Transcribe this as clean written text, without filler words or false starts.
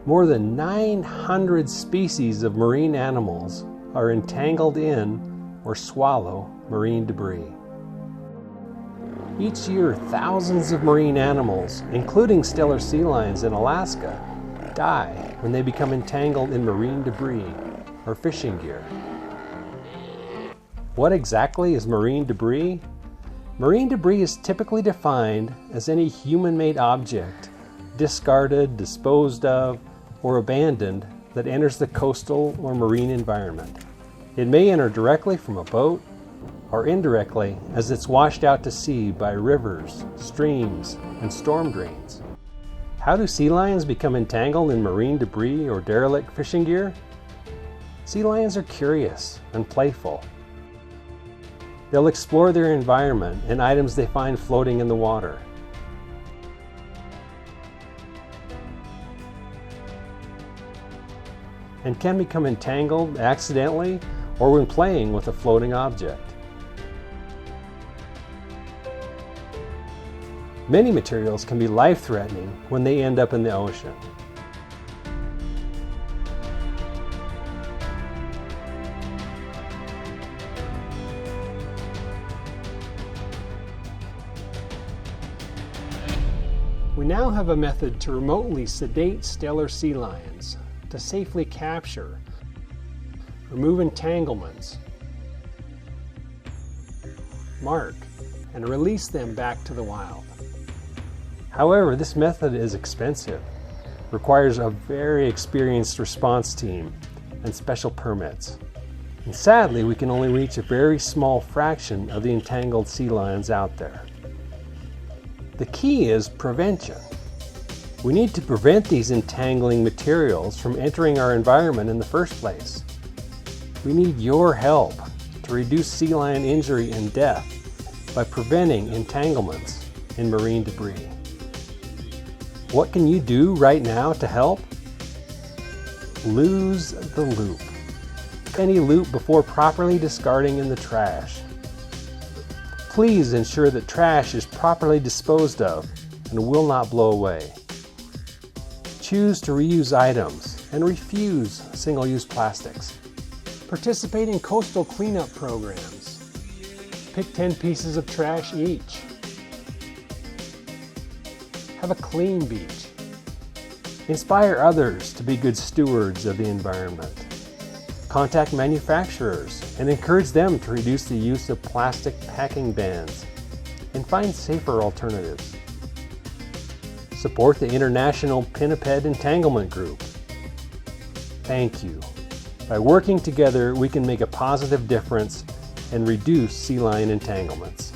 More than 900 species of marine animals are entangled in or swallow marine debris. Each year, thousands of marine animals, including Steller sea lions in Alaska, die when they become entangled in marine debris or fishing gear. What exactly is marine debris? Marine debris is typically defined as any human-made object, discarded, disposed of, or abandoned that enters the coastal or marine environment. It may enter directly from a boat or indirectly as it's washed out to sea by rivers, streams, and storm drains. How do sea lions become entangled in marine debris or derelict fishing gear? Sea lions are curious and playful. They'll explore their environment and items they find floating in the water. And can become entangled accidentally or when playing with a floating object. Many materials can be life-threatening when they end up in the ocean. We now have a method to remotely sedate Steller sea lions to safely capture, remove entanglements, mark, and release them back to the wild. However, this method is expensive, requires a very experienced response team, and special permits. And sadly, we can only reach a very small fraction of the entangled sea lions out there. The key is prevention. We need to prevent these entangling materials from entering our environment in the first place. We need your help to reduce sea lion injury and death by preventing entanglements in marine debris. What can you do right now to help? Lose the loop. Any loop before properly discarding in the trash. Please ensure that trash is properly disposed of and will not blow away. Choose to reuse items and refuse single-use plastics. Participate in coastal cleanup programs. Pick 10 pieces of trash each. Have a clean beach. Inspire others to be good stewards of the environment. Contact manufacturers and encourage them to reduce the use of plastic packing bans and find safer alternatives. Support the International Pinniped Entanglement Group. Thank you. By working together, we can make a positive difference and reduce sea lion entanglements.